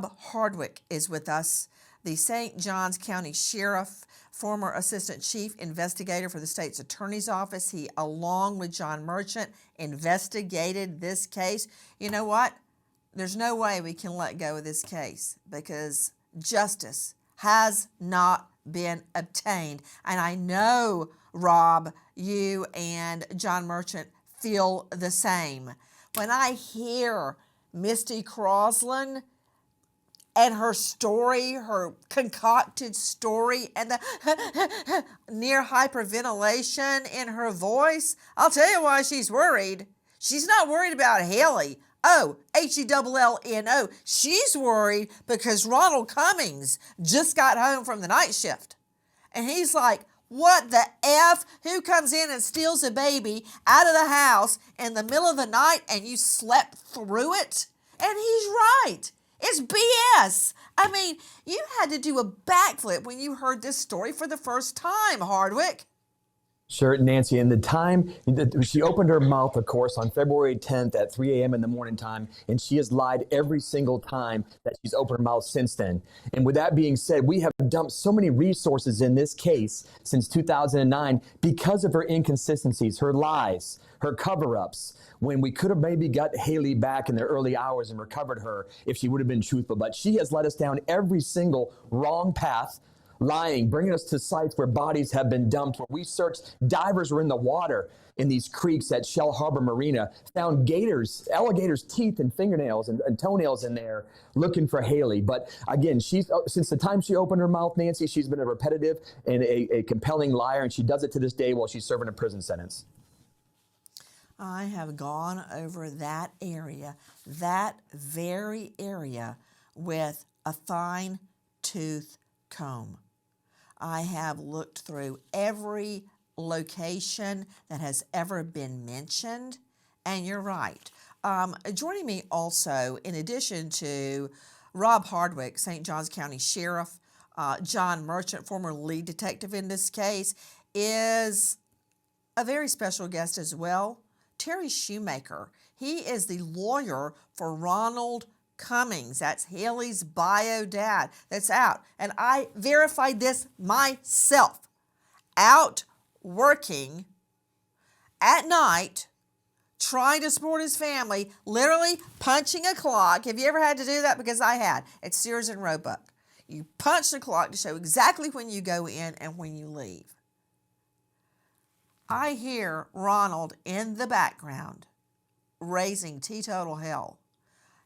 Rob Hardwick is with us, the St. Johns County Sheriff, former Assistant Chief Investigator for the state's Attorney's Office. He, along with John Merchant, investigated this case. You know what? There's no way we can let go of this case because justice has not been obtained. And I know, Rob, you and John Merchant feel the same. When I hear Misty Croslin and her story, her concocted story, and the near hyperventilation in her voice, I'll tell you why she's worried. She's not worried about Haleigh. Oh, Hellno. She's worried because Ronald Cummings just got home from the night shift. And he's like, what the F? Who comes in and steals a baby out of the house in the middle of the night and you slept through it? And he's right. It's BS. I mean, you had to do a backflip when you heard this story for the first time, Hardwick. Sure, Nancy. And the time, she opened her mouth, of course, on February 10th at 3 a.m. in the morning time, and she has lied every single time that she's opened her mouth since then. And with that being said, we have dumped so many resources in this case since 2009 because of her inconsistencies, her lies, her cover-ups, when we could have maybe got Haleigh back in the early hours and recovered her if she would have been truthful. But she has led us down every single wrong path, lying, bringing us to sites where bodies have been dumped, where we searched, divers were in the water in these creeks at Shell Harbor Marina, found alligators' teeth and fingernails and toenails in there looking for Haleigh. But again, she's since the time she opened her mouth, Nancy, she's been a repetitive and a compelling liar, and she does it to this day while she's serving a prison sentence. I have gone over that very area, with a fine-tooth comb. I have looked through every location that has ever been mentioned, and you're right. Joining me also, in addition to Rob Hardwick, St. Johns County Sheriff, John Merchant, former lead detective in this case, is a very special guest as well, Terry Shoemaker. He is the lawyer for Ronald Cummings. That's Haleigh's bio dad that's out. And I verified this myself. Out working at night, trying to support his family, literally punching a clock. Have you ever had to do that? Because I had. At Sears and Roebuck. You punch the clock to show exactly when you go in and when you leave. I hear Ronald in the background raising teetotal hell.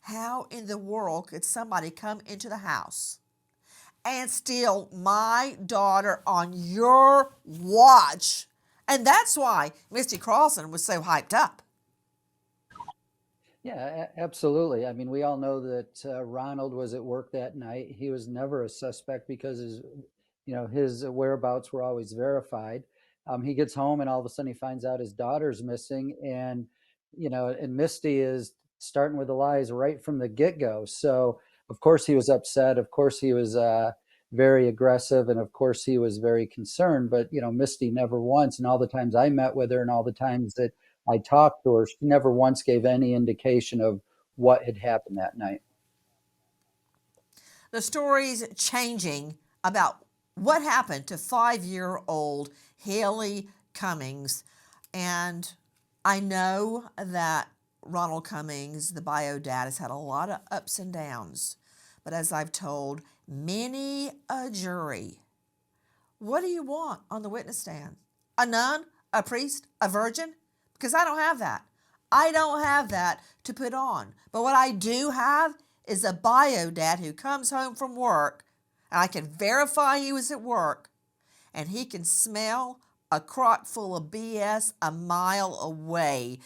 How in the world could somebody come into the house and steal my daughter on your watch? And that's why Misty Croslin was so hyped up. Yeah, absolutely. I mean, we all know that Ronald was at work that night. He was never a suspect because his whereabouts were always verified. He gets home and all of a sudden he finds out his daughter's missing, and Misty is starting with the lies right from the get-go. So of course he was upset. Of course he was very aggressive, and of course he was very concerned. But Misty never once, and all the times I met with her and all the times that I talked to her, she never once gave any indication of what had happened that night. The story's changing about what happened to 5-year-old Haleigh Cummings. And I know that Ronald Cummings, the bio dad, has had a lot of ups and downs. But as I've told many a jury, what do you want on the witness stand? A nun, a priest, a virgin? Because I don't have that. I don't have that to put on. But what I do have is a bio dad who comes home from work, and I can verify he was at work, and he can smell a crock full of BS a mile away.